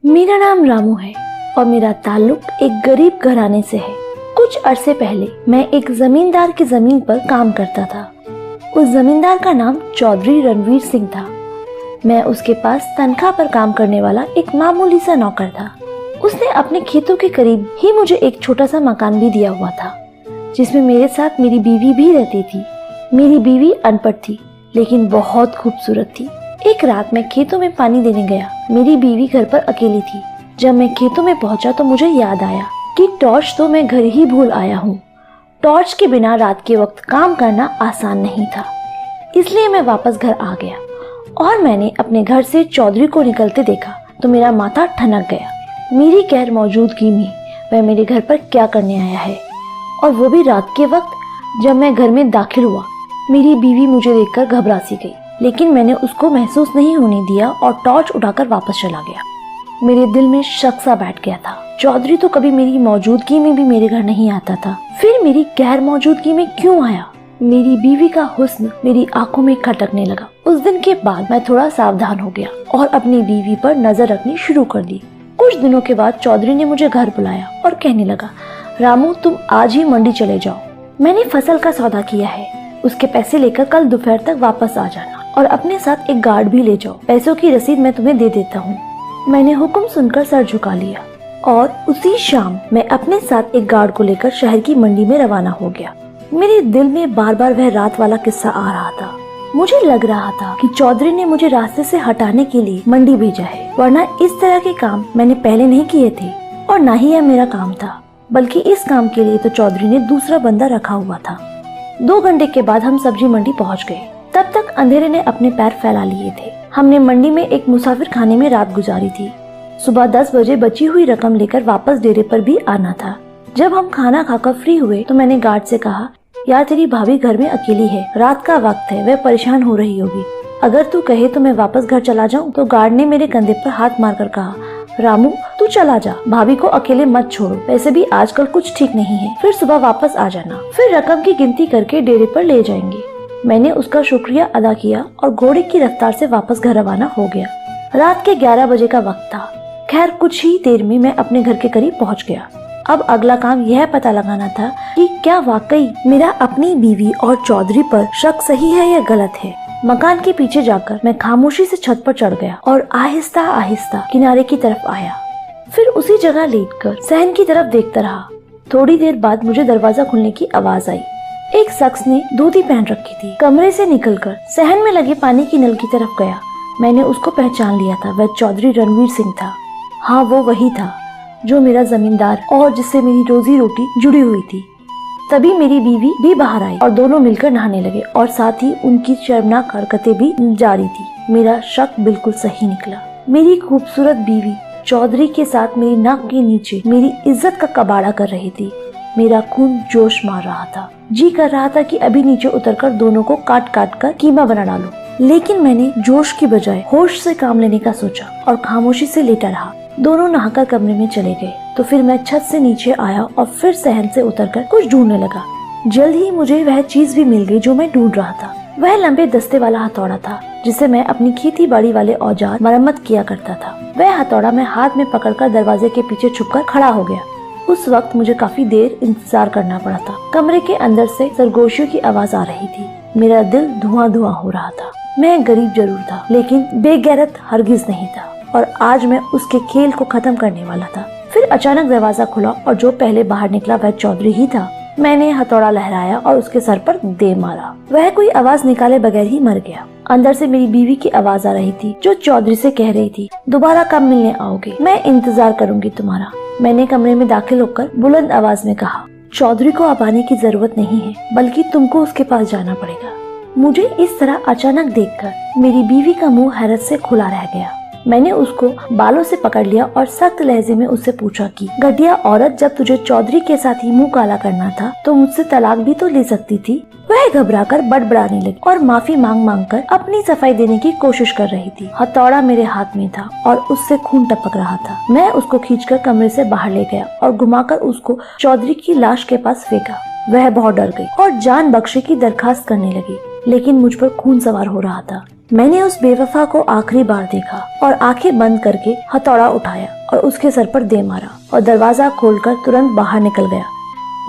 मेरा नाम रामू है और मेरा ताल्लुक एक गरीब घराने से है। कुछ अरसे पहले मैं एक जमींदार की जमीन पर काम करता था। उस जमींदार का नाम चौधरी रणवीर सिंह था। मैं उसके पास तनख्वाह पर काम करने वाला एक मामूली सा नौकर था। उसने अपने खेतों के करीब ही मुझे एक छोटा सा मकान भी दिया हुआ था, जिसमें मेरे साथ मेरी बीवी भी रहती थी। मेरी बीवी अनपढ़ थी लेकिन बहुत खूबसूरत थी। एक रात मैं खेतों में पानी देने गया। मेरी बीवी घर पर अकेली थी। जब मैं खेतों में पहुंचा तो मुझे याद आया कि टॉर्च तो मैं घर ही भूल आया हूँ। टॉर्च के बिना रात के वक्त काम करना आसान नहीं था, इसलिए मैं वापस घर आ गया और मैंने अपने घर से चौधरी को निकलते देखा तो मेरा माथा ठनक गया। मेरी गैर मौजूदगी में वह मेरे घर पर क्या करने आया है, और वो भी रात के वक्त। जब मैं घर में दाखिल हुआ, मेरी बीवी मुझे देखकर घबरा सी गई, लेकिन मैंने उसको महसूस नहीं होने दिया और टॉर्च उठाकर वापस चला गया। मेरे दिल में शक सा बैठ गया था। चौधरी तो कभी मेरी मौजूदगी में भी मेरे घर नहीं आता था, फिर मेरी गैर मौजूदगी में क्यों आया? मेरी बीवी का हुस्न मेरी आंखों में खटकने लगा। उस दिन के बाद मैं थोड़ा सावधान हो गया और अपनी बीवी पर नजर रखनी शुरू कर दी। कुछ दिनों के बाद चौधरी ने मुझे घर बुलाया और कहने लगा, रामू तुम आज ही मंडी चले जाओ। मैंने फसल का सौदा किया है, उसके पैसे लेकर कल दोपहर तक वापस आ जाना और अपने साथ एक गार्ड भी ले जाओ। पैसों की रसीद मैं तुम्हें दे देता हूँ। मैंने हुक्म सुनकर सर झुका लिया और उसी शाम मैं अपने साथ एक गार्ड को लेकर शहर की मंडी में रवाना हो गया। मेरे दिल में बार बार वह रात वाला किस्सा आ रहा था। मुझे लग रहा था कि चौधरी ने मुझे रास्ते से हटाने के लिए मंडी भेजा है, वरना इस तरह के काम मैंने पहले नहीं किए थे और न ही यह मेरा काम था, बल्कि इस काम के लिए तो चौधरी ने दूसरा बंदा रखा हुआ था। 2 घंटे के बाद हम सब्जी मंडी पहुंच गए। तब तक अंधेरे ने अपने पैर फैला लिए थे। हमने मंडी में एक मुसाफिर खाने में रात गुजारी थी। सुबह 10 बजे बची हुई रकम लेकर वापस डेरे पर भी आना था। जब हम खाना खाकर फ्री हुए तो मैंने गार्ड से कहा, यार तेरी भाभी घर में अकेली है, रात का वक्त है, वह परेशान हो रही होगी, अगर तू कहे तो मैं वापस घर चला जाऊँ। तो गार्ड ने मेरे कंधे पर हाथ मारकर कहा, रामू तू चला जा, भाभी को अकेले मत छोड़ो, वैसे भी आजकल कुछ ठीक नहीं है, फिर सुबह वापस आ जाना, फिर रकम की गिनती करके डेरे पर ले जाएंगे। मैंने उसका शुक्रिया अदा किया और घोड़े की रफ्तार से वापस घर रवाना हो गया। रात के 11 बजे का वक्त था। खैर कुछ ही देर में मैं अपने घर के करीब पहुंच गया। अब अगला काम यह पता लगाना था कि क्या वाकई मेरा अपनी बीवी और चौधरी पर शक सही है या गलत है। मकान के पीछे जाकर मैं खामोशी से छत पर चढ़ गया और आहिस्ता आहिस्ता किनारे की तरफ आया। फिर उसी जगह लेटकर सहन की तरफ देखता रहा। थोड़ी देर बाद मुझे दरवाजा खुलने की आवाज आई। एक शख्स ने धोती पहन रखी थी। कमरे से निकलकर सहन में लगे पानी की नल की तरफ गया। मैंने उसको पहचान लिया था। वह चौधरी रणवीर सिंह था। हाँ, वो वही था जो मेरा जमींदार और जिससे मेरी रोजी रोटी जुड़ी हुई थी। तभी मेरी बीवी भी बाहर आई और दोनों मिलकर नहाने लगे और साथ ही उनकी शर्मनाक हरकतें भी जारी थी। मेरा शक बिल्कुल सही निकला। मेरी खूबसूरत बीवी चौधरी के साथ मेरी नाक के नीचे मेरी इज्जत का कबाड़ा कर रही थी। मेरा खून जोश मार रहा था। जी कर रहा था कि अभी नीचे उतरकर दोनों को काट काट कर कीमा बना डालूं। लेकिन मैंने जोश की बजाय होश से काम लेने का सोचा और खामोशी से लेटा रहा। दोनों नहाकर कमरे में चले गए तो फिर मैं छत से नीचे आया और फिर सहन से उतरकर कुछ ढूंढने लगा। जल्द ही मुझे वह चीज भी मिल गई जो मैं ढूंढ रहा था। वह लंबे दस्ते वाला हथौड़ा था जिसे मैं अपनी खेती बाड़ी वाले औजार मरम्मत किया करता था। वह हथौड़ा मैं हाथ में पकड़कर दरवाजे के पीछे छुपकर खड़ा हो गया। उस वक्त मुझे काफी देर इंतजार करना पड़ा था। कमरे के अंदर से सरगोशियों की आवाज आ रही थी। मेरा दिल धुआं धुआं हो रहा था। मैं गरीब जरूर था लेकिन बेगैरत हरगिज नहीं था और आज मैं उसके खेल को खत्म करने वाला था। फिर अचानक दरवाजा खुला और जो पहले बाहर निकला वह चौधरी ही था। मैंने हथौड़ा लहराया और उसके सर पर दे मारा। वह कोई आवाज निकाले बगैर ही मर गया। अंदर से मेरी बीवी की आवाज आ रही थी जो चौधरी से कह रही थी, दोबारा कब मिलने आओगे? मैं इंतजार करूंगी तुम्हारा। मैंने कमरे में दाखिल होकर बुलंद आवाज में कहा, चौधरी को अब आने की जरूरत नहीं है, बल्कि तुमको उसके पास जाना पड़ेगा। मुझे इस तरह अचानक देखकर मेरी बीवी का मुंह हैरत से खुला रह गया। मैंने उसको बालों से पकड़ लिया और सख्त लहजे में उससे पूछा कि घटिया औरत, जब तुझे चौधरी के साथ ही मुंह काला करना था तो मुझसे तलाक भी तो ले सकती थी। वह घबराकर बड़बड़ाने लगी और माफी मांग मांग कर अपनी सफाई देने की कोशिश कर रही थी। हथौड़ा मेरे हाथ में था और उससे खून टपक रहा था। मैं उसको खींचकर कमरे से बाहर ले गया और घुमाकर उसको चौधरी की लाश के पास फेंका। वह बहुत डर गई और जान बख्शे की दरखास्त करने लगी, लेकिन मुझ पर खून सवार हो रहा था। मैंने उस बेवफा को आखिरी बार देखा और आंखें बंद करके हथौड़ा उठाया और उसके सर पर दे मारा और दरवाजा खोलकर तुरंत बाहर निकल गया।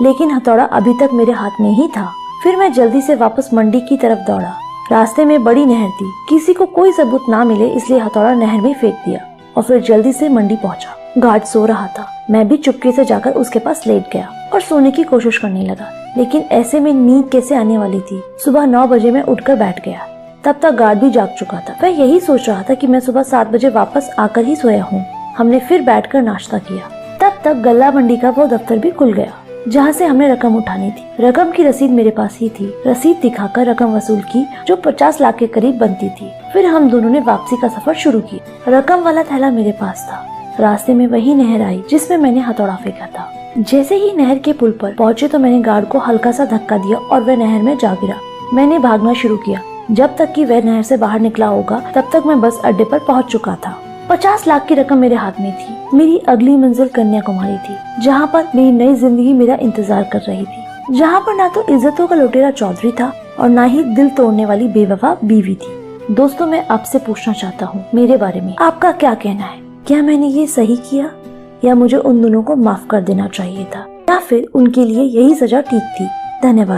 लेकिन हथौड़ा अभी तक मेरे हाथ में ही था। फिर मैं जल्दी से वापस मंडी की तरफ दौड़ा। रास्ते में बड़ी नहर थी, किसी को कोई सबूत ना मिले इसलिए हथौड़ा नहर में फेंक दिया और फिर जल्दी से मंडी पहुंचा। गार्ड सो रहा था, मैं भी चुपके से जाकर उसके पास लेट गया और सोने की कोशिश करने लगा। लेकिन ऐसे में नींद कैसे आने वाली थी। सुबह 9 बजे मैं उठकर बैठ गया। तब तक गार्ड भी जाग चुका था। वह यही सोच रहा था कि मैं सुबह 7 बजे वापस आकर ही सोया हूँ। हमने फिर बैठकर नाश्ता किया। तब तक गल्ला मंडी का वो दफ्तर भी खुल गया जहाँ से हमने रकम उठानी थी। रकम की रसीद मेरे पास ही थी। रसीद दिखाकर रकम वसूल की जो 50 लाख के करीब बनती थी। फिर हम दोनों ने वापसी का सफर शुरू किया। रकम वाला थैला मेरे पास था। रास्ते में वही नहर आई जिसमें मैंने हथौड़ा फेंका था। जैसे ही नहर के पुल पर पहुंचे तो मैंने गार्ड को हल्का सा धक्का दिया और वह नहर में जा गिरा। मैंने भागना शुरू किया। जब तक कि वह नहर से बाहर निकला होगा तब तक मैं बस अड्डे पर पहुंच चुका था। 50 लाख की रकम मेरे हाथ में थी। मेरी अगली मंजिल कन्याकुमारी थी, जहाँ पर मेरी नई जिंदगी मेरा इंतजार कर रही थी। जहाँ पर ना तो इज्जतों का लुटेरा चौधरी था और ना ही दिल तोड़ने वाली बेवफा बीवी थी। दोस्तों, मैं आपसे पूछना चाहता हूँ मेरे बारे में आपका क्या कहना है? क्या मैंने ये सही किया या मुझे उन दोनों को माफ कर देना चाहिए था, या फिर उनके लिए यही सजा ठीक थी? धन्यवाद।